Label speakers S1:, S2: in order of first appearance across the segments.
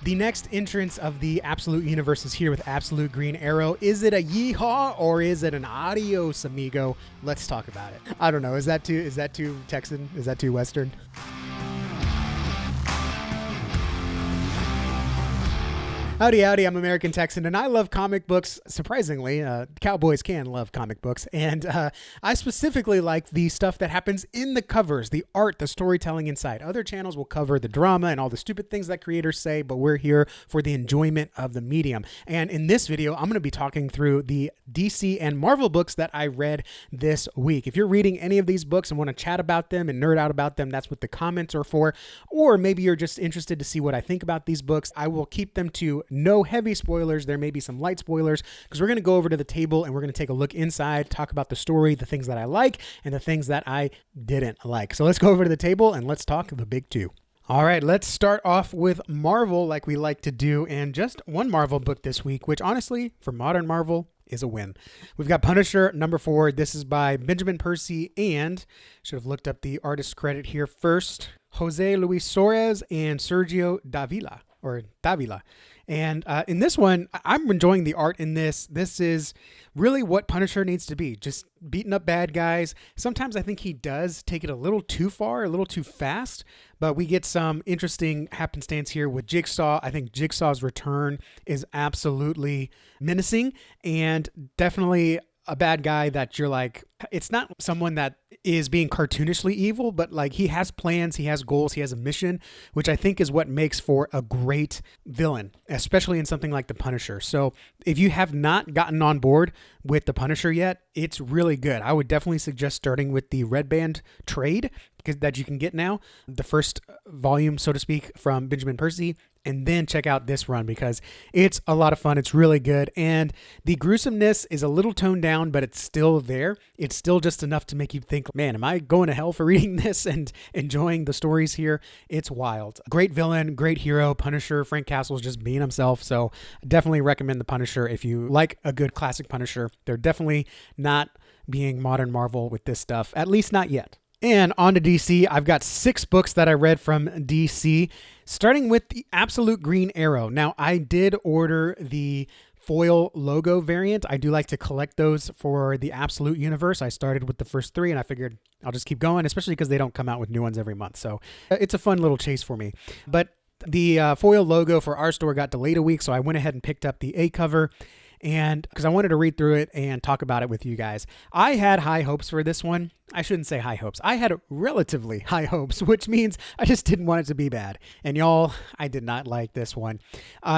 S1: The next entrance of the Absolute Universe is here with Absolute Green Arrow. Is it a yeehaw or is it an adios, amigo? Let's talk about it. I don't know. Is that too Texan? Is that too Western? Howdy, howdy, I'm American Texan, and I love comic books. Surprisingly, cowboys can love comic books, and I specifically like the stuff that happens in the covers, the art, the storytelling inside. Other channels will cover the drama and all the stupid things that creators say, but we're here for the enjoyment of the medium. And in this video, I'm going to be talking through the DC and Marvel books that I read this week. If you're reading any of these books and want to chat about them and nerd out about them, that's what the comments are for. Or maybe you're just interested to see what I think about these books. I will keep them to no heavy spoilers. There may be some light spoilers because we're going to go over to the table and we're going to take a look inside, talk about the story, the things that I like and the things that I didn't like. So let's go over to the table and let's talk the big two. All right, let's start off with Marvel like we like to do, and just one Marvel book this week, which honestly, for modern Marvel, is a win. We've got Punisher #4. This is by Benjamin Percy and, should have looked up the artist credit here first, Jose Luis Suarez and Sergio Davila. And in this one, I'm enjoying the art in this. This is really what Punisher needs to be, just beating up bad guys. Sometimes I think he does take it a little too far, a little too fast, but we get some interesting happenstance here with Jigsaw. I think Jigsaw's return is absolutely menacing and definitely a bad guy that you're like, it's not someone that is being cartoonishly evil, but like he has plans, he has goals, he has a mission, which I think is what makes for a great villain, especially in something like the Punisher. So if you have not gotten on board with the Punisher yet, it's really good. I would definitely suggest starting with the Red Band trade that you can get now, the first volume, so to speak, from Benjamin Percy, and then check out this run because it's a lot of fun. It's really good. And the gruesomeness is a little toned down, but it's still there. It's still just enough to make you think, man, am I going to hell for reading this and enjoying the stories here? It's wild. Great villain, great hero, Punisher. Frank Castle's just being himself. So definitely recommend the Punisher if you like a good classic Punisher. They're definitely not being modern Marvel with this stuff, at least not yet. And on to DC, I've got 6 books that I read from DC, starting with the Absolute Green Arrow. Now, I did order the foil logo variant. I do like to collect those for the Absolute Universe. I started with the first 3 and I figured I'll just keep going, especially because they don't come out with new ones every month. So it's a fun little chase for me. But the foil logo for our store got delayed a week, so I went ahead and picked up the A cover. And because I wanted to read through it and talk about it with you guys. I had high hopes for this one. I shouldn't say high hopes. I had relatively high hopes, which means I just didn't want it to be bad. And y'all, I did not like this one.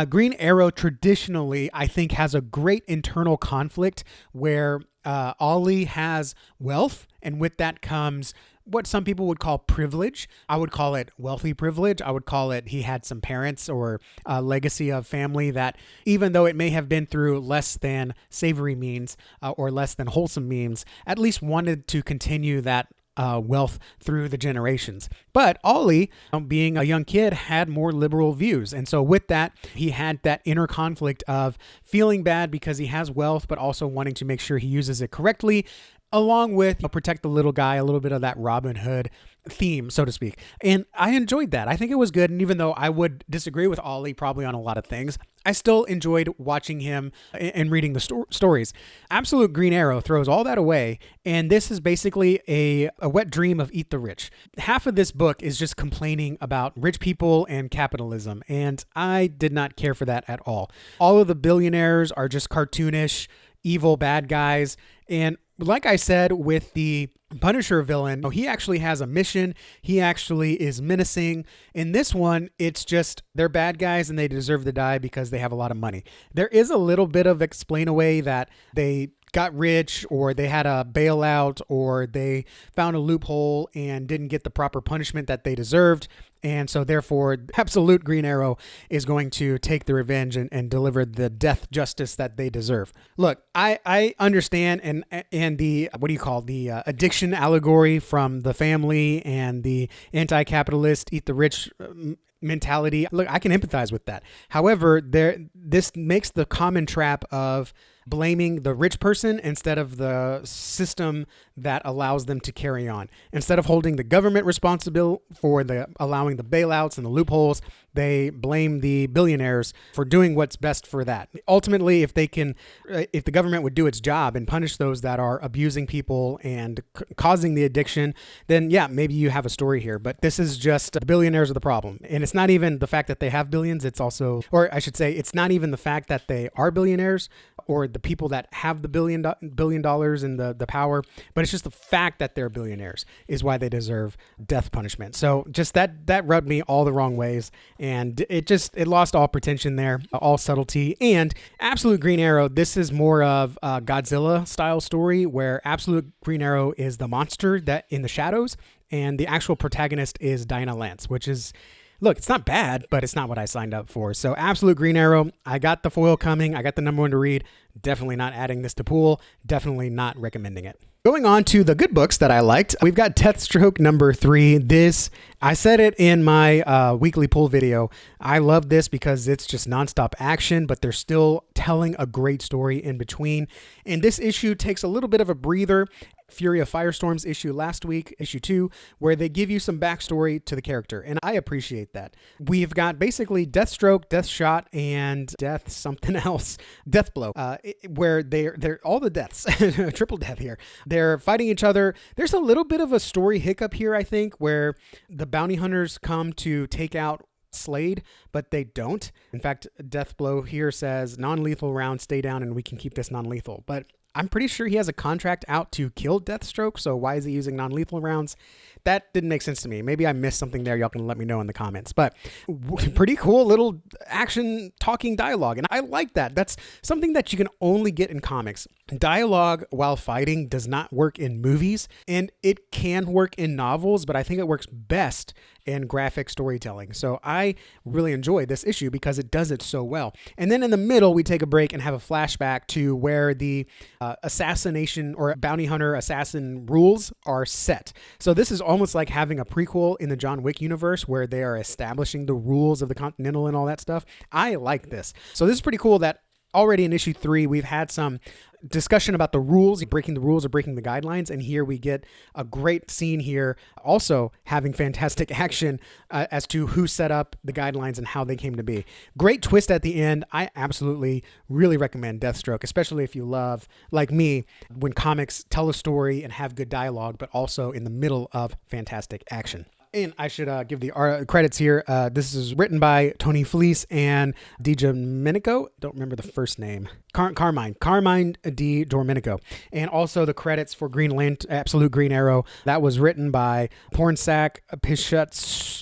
S1: Green Arrow traditionally, I think, has a great internal conflict where Ollie has wealth, and with that comes what some people would call privilege. I would call it wealthy privilege. I would call it he had some parents or a legacy of family that, even though it may have been through less than savory means or less than wholesome means, at least wanted to continue that wealth through the generations. But Ollie, being a young kid, had more liberal views. And so with that, he had that inner conflict of feeling bad because he has wealth, but also wanting to make sure he uses it correctly, along with protect the little guy, a little bit of that Robin Hood theme, so to speak. And I enjoyed that. I think it was good. And even though I would disagree with Ollie probably on a lot of things, I still enjoyed watching him and reading the stories. Absolute Green Arrow throws all that away. And this is basically a wet dream of Eat the Rich. Half of this book is just complaining about rich people and capitalism. And I did not care for that at all. All of the billionaires are just cartoonish, evil bad guys. And like I said with the Punisher villain, he actually has a mission. He actually is menacing. In this one, it's just they're bad guys and they deserve to die because they have a lot of money. There is a little bit of explain away that they got rich or they had a bailout or they found a loophole and didn't get the proper punishment that they deserved. And so therefore, Absolute Green Arrow is going to take the revenge and deliver the death justice that they deserve. Look, I understand and the, the addiction allegory from The Family and the anti-capitalist eat the rich mentality. Look, I can empathize with that. However, this makes the common trap of blaming the rich person instead of the system that allows them to carry on. Instead of holding the government responsible for allowing the bailouts and the loopholes, they blame the billionaires for doing what's best for that. Ultimately, if the government would do its job and punish those that are abusing people and causing the addiction, then yeah, maybe you have a story here. But this is just the billionaires are the problem. And it's not even the fact that they have billions. It's also, or I should say, it's not even the fact that they are billionaires or the people that have the billion dollars and the power, but it's just the fact that they're billionaires is why they deserve death punishment. So just that rubbed me all the wrong ways. And it lost all pretension there, all subtlety. And Absolute Green Arrow, this is more of a Godzilla style story where Absolute Green Arrow is the monster that in the shadows, and the actual protagonist is Dinah Lance, which is, look, it's not bad, but it's not what I signed up for. So Absolute Green Arrow, I got the foil coming. I got the number 1 to read. Definitely not adding this to pool. Definitely not recommending it. Going on to the good books that I liked, we've got Deathstroke number 3. This, I said it in my weekly pool video. I love this because it's just nonstop action, but they're still telling a great story in between. And this issue takes a little bit of a breather. Fury of Firestorm's issue last week, issue 2, where they give you some backstory to the character, and I appreciate that. We've got basically Deathstroke, Deathshot, and Death something else, Deathblow, where they're all the deaths, triple death here. They're fighting each other. There's a little bit of a story hiccup here, I think, where the bounty hunters come to take out Slade, but they don't. In fact, Deathblow here says non-lethal round, stay down, and we can keep this non-lethal. But I'm pretty sure he has a contract out to kill Deathstroke, so why is he using non-lethal rounds? That didn't make sense to me. Maybe I missed something there. Y'all can let me know in the comments. But pretty cool little action talking dialogue, and I like that. That's something that you can only get in comics. Dialogue while fighting does not work in movies, and it can work in novels, but I think it works best in graphic storytelling. So I really enjoy this issue because it does it so well. And then in the middle, we take a break and have a flashback to where the assassination or bounty hunter assassin rules are set. So this is almost like having a prequel in the John Wick universe where they are establishing the rules of the Continental and all that stuff. I like this. So this is pretty cool that already in issue 3, we've had some discussion about the rules, breaking the rules or breaking the guidelines. And here we get a great scene here, also having fantastic action as to who set up the guidelines and how they came to be. Great twist at the end. I absolutely really recommend Deathstroke, especially if you love, like me, when comics tell a story and have good dialogue, but also in the middle of fantastic action. And I should give the credits here. This is written by Tony Fleece and DiDomenico. Don't remember the first name. Carmine Di Domenico. And also the credits for Absolute Green Arrow. That was written by Pornsack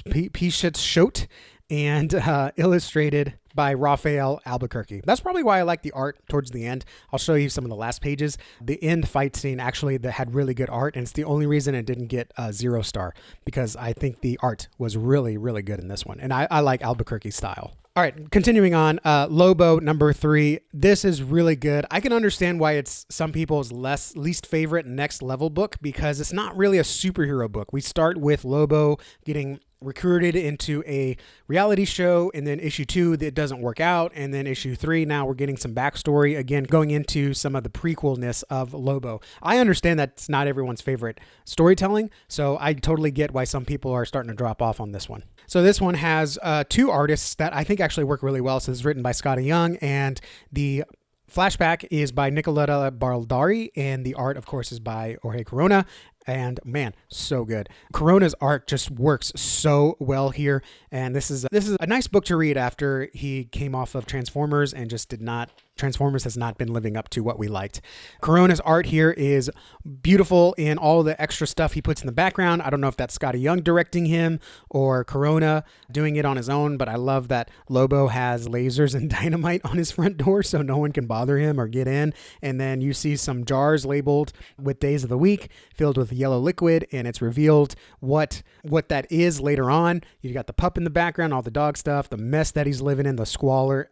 S1: Pichetschote and illustrated by Raphael Albuquerque. That's probably why I like the art towards the end. I'll show you some of the last pages. The end fight scene actually that had really good art, and it's the only reason it didn't get a 0 star, because I think the art was really, really good in this one. And I like Albuquerque's style. All right, continuing on, Lobo number 3. This is really good. I can understand why it's some people's least favorite next level book, because it's not really a superhero book. We start with Lobo getting recruited into a reality show, and then issue 2 that doesn't work out, and then issue 3 now we're getting some backstory, again going into some of the prequelness of Lobo. I understand that's not everyone's favorite storytelling, so I totally get why some people are starting to drop off on this one. So this one has 2 artists that I think actually work really well. So this is written by Scotty Young, and the flashback is by Nicoletta Baldari, and the art, of course, is by Jorge Corona. And man, so good. Corona's art just works so well here. And this is a nice book to read after he came off of Transformers and just Transformers has not been living up to what we liked. Corona's art here is beautiful in all the extra stuff he puts in the background. I don't know if that's Scotty Young directing him or Corona doing it on his own, but I love that Lobo has lasers and dynamite on his front door so no one can bother him or get in. And then you see some jars labeled with days of the week filled with yellow liquid, and it's revealed what that is later on. You got the pup in the background, all the dog stuff, the mess that he's living in, the squalor.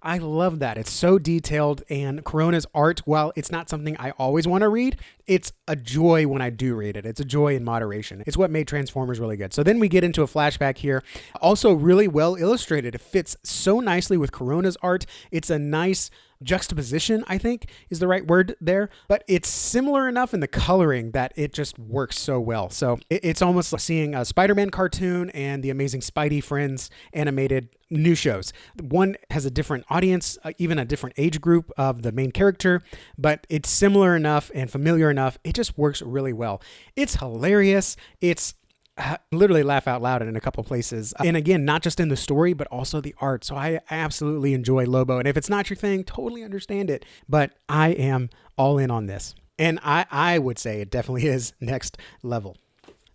S1: I love that. It's so detailed, and Corona's art, while it's not something I always want to read, it's a joy when I do read it. It's a joy in moderation. It's what made Transformers really good. So then we get into a flashback here. Also really well illustrated. It fits so nicely with Corona's art. It's a nice juxtaposition, I think is the right word there, but it's similar enough in the coloring that it just works so well. So it's almost like seeing a Spider-Man cartoon and the Amazing Spidey Friends animated new shows. One has a different audience, even a different age group of the main character, but it's similar enough and familiar enough. It just works really well. It's hilarious. It's literally laugh out loud in a couple places. And again, not just in the story, but also the art. So I absolutely enjoy Lobo. And if it's not your thing, totally understand it. But I am all in on this. And I would say it definitely is next level.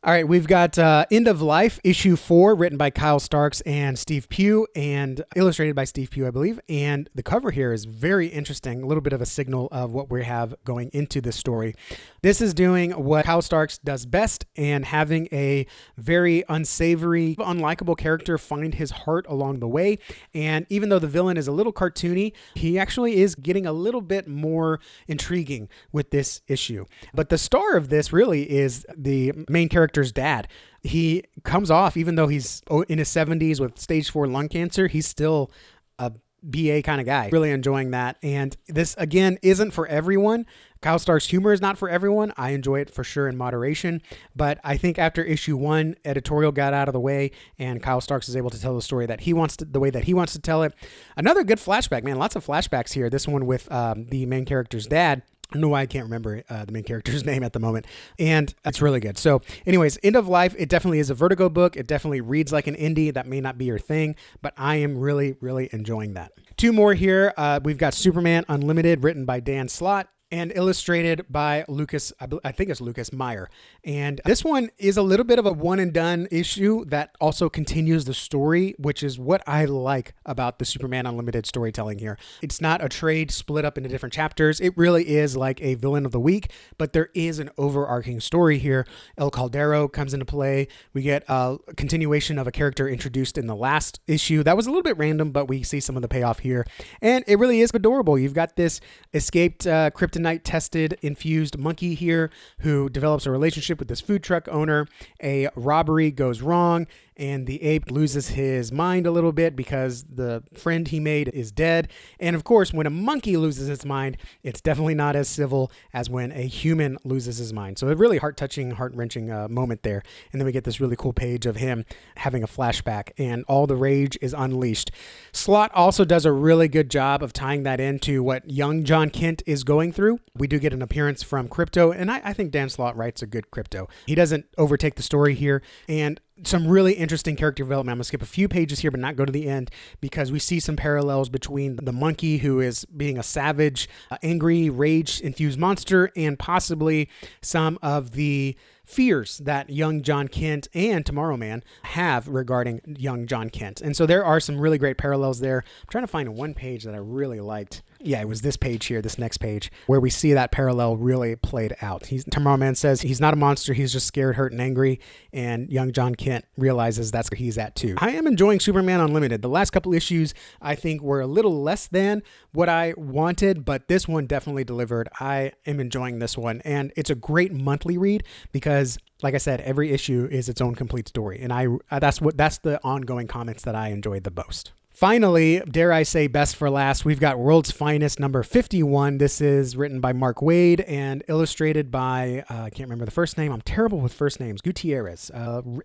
S1: All right, we've got End of Life, issue 4, written by Kyle Starks and Steve Pugh, and illustrated by Steve Pugh, I believe. And the cover here is very interesting, a little bit of a signal of what we have going into this story. This is doing what Kyle Starks does best and having a very unsavory, unlikable character find his heart along the way. And even though the villain is a little cartoony, he actually is getting a little bit more intriguing with this issue. But the star of this really is the main character's dad. He comes off, even though he's in his 70s with stage 4 lung cancer, he's still a BA kind of guy. Really enjoying that. And this, again, isn't for everyone. Kyle Stark's humor is not for everyone. I enjoy it for sure in moderation. But I think after issue 1, editorial got out of the way and Kyle Starks is able to tell the story that he wants to, the way that he wants to tell it. Another good flashback, man. Lots of flashbacks here. This one with the main character's dad. I don't know why I can't remember the main character's name at the moment. And it's really good. So anyways, End of Life, it definitely is a Vertigo book. It definitely reads like an indie. That may not be your thing, but I am really, really enjoying that. 2 more here. We've got Superman Unlimited, written by Dan Slott and illustrated by Lucas, I think it's Lucas Meyer. And this one is a little bit of a one and done issue that also continues the story, which is what I like about the Superman Unlimited storytelling here. It's not a trade split up into different chapters. It really is like a villain of the week, but there is an overarching story here. El Caldero comes into play. We get a continuation of a character introduced in the last issue. That was a little bit random, but we see some of the payoff here. And it really is adorable. You've got this escaped kryptonite tested infused monkey here who develops a relationship with this food truck owner. A robbery goes wrong and the ape loses his mind a little bit because the friend he made is dead. And of course, when a monkey loses its mind, it's definitely not as civil as when a human loses his mind. So a really heart-touching, heart-wrenching moment there. And then we get this really cool page of him having a flashback and all the rage is unleashed. Slott also does a really good job of tying that into what young John Kent is going through. We do get an appearance from Crypto, and I think Dan Slott writes a good Crypto. He doesn't overtake the story here, and some really interesting character development. I'm going to skip a few pages here, but not go to the end, because we see some parallels between the monkey who is being a savage, angry, rage-infused monster, and possibly some of the fears that young John Kent and Tomorrow Man have regarding young John Kent. And so there are some really great parallels there. I'm trying to find one page that I really liked. Yeah, it was this page here, this next page, where we see that parallel really played out. Tomorrow Man says he's not a monster, he's just scared, hurt, and angry, and young John Kent realizes that's where he's at too. I am enjoying Superman Unlimited. The last couple issues, I think, were a little less than what I wanted, but this one definitely delivered. I am enjoying this one, and it's a great monthly read because, like I said, every issue is its own complete story, and that's the ongoing comics that I enjoyed the most. Finally, dare I say best for last, we've got World's Finest number 51. This is written by Mark Waid and illustrated by, I can't remember the first name. I'm terrible with first names. Gutierrez.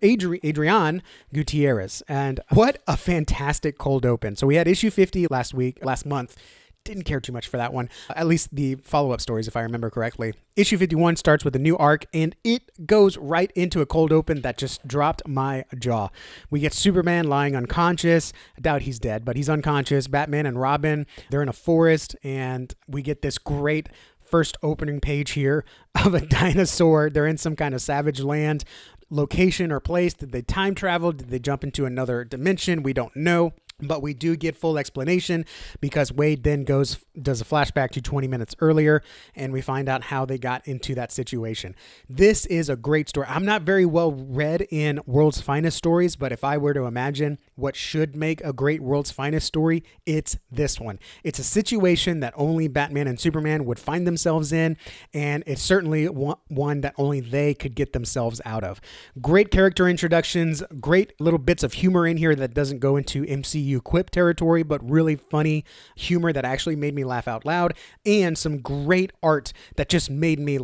S1: Adrian Gutierrez. And what a fantastic cold open. So we had issue 50 last month. Didn't care too much for that one. At least the follow-up stories, if I remember correctly. Issue 51 starts with a new arc, and it goes right into a cold open that just dropped my jaw. We get Superman lying unconscious. I doubt he's dead, but he's unconscious. Batman and Robin, they're in a forest, and we get this great first opening page here of a dinosaur. They're in some kind of savage land. Location or place. Did they time travel? Did they jump into another dimension? We don't know. But we do get full explanation because Waid then does a flashback to 20 minutes earlier, and we find out how they got into that situation. This is a great story. I'm not very well read in World's Finest stories, but if I were to imagine what should make a great World's Finest story, it's this one. It's a situation that only Batman and Superman would find themselves in, and it's certainly one that only they could get themselves out of. Great character introductions, great little bits of humor in here that doesn't go into MCU you quip territory, but really funny humor that actually made me laugh out loud, and some great art that just made me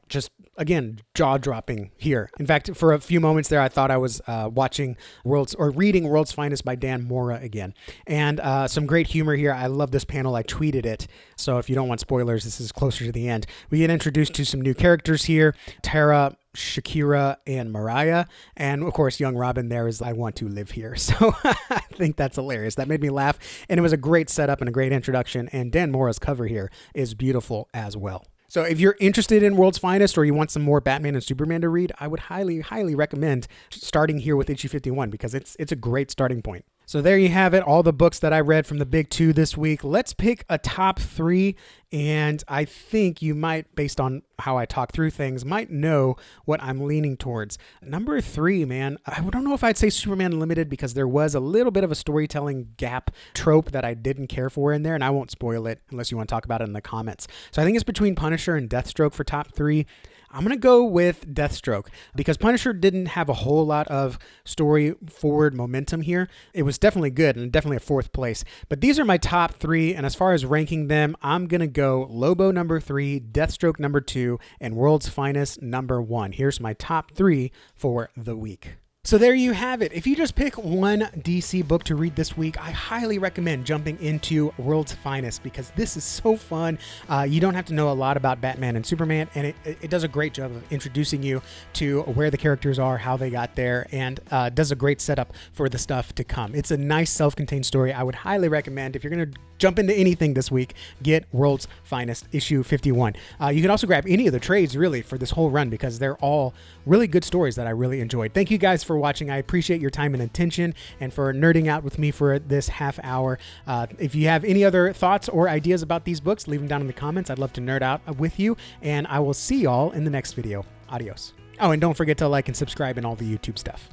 S1: just again jaw-dropping here. In fact, for a few moments there, I thought I was reading World's Finest by Dan Mora again. And some great humor here. I love this panel. I tweeted it, so if you don't want spoilers, this is closer to the end. We get introduced to some new characters here: Tara, Shakira, and Mariah. And of course, young Robin there is "I want to live here." So I think that's hilarious. That made me laugh, and it was a great setup and a great introduction. And Dan Mora's cover here is beautiful as well. So if you're interested in World's Finest, or you want some more Batman and Superman to read, I would highly, highly recommend starting here with issue 51, because it's a great starting point. So there you have it, all the books that I read from the big two this week. Let's pick a top three, and I think you might, based on how I talk through things, might know what I'm leaning towards. Number three, man, I don't know if I'd say Superman Unlimited, because there was a little bit of a storytelling gap trope that I didn't care for in there, and I won't spoil it unless you want to talk about it in the comments. So I think it's between Punisher and Deathstroke for top three. I'm going to go with Deathstroke, because Punisher didn't have a whole lot of story forward momentum here. It was definitely good and definitely a fourth place. But these are my top three, and as far as ranking them, I'm going to go Lobo number 3, Deathstroke number 2, and World's Finest number 1. Here's my top three for the week. So there you have it. If you just pick one DC book to read this week, I highly recommend jumping into World's Finest, because this is so fun. You don't have to know a lot about Batman and Superman, and it does a great job of introducing you to where the characters are, how they got there, and does a great setup for the stuff to come. It's a nice self-contained story. I would highly recommend, if you're going to jump into anything this week, get World's Finest issue 51. You can also grab any of the trades really for this whole run, because they're all really good stories that I really enjoyed. Thank you guys for watching. I appreciate your time and attention, and for nerding out with me for this half hour. If you have any other thoughts or ideas about these books, leave them down in the comments. I'd love to nerd out with you, and I will see y'all in the next video. Adios. Oh, and don't forget to like and subscribe and all the YouTube stuff.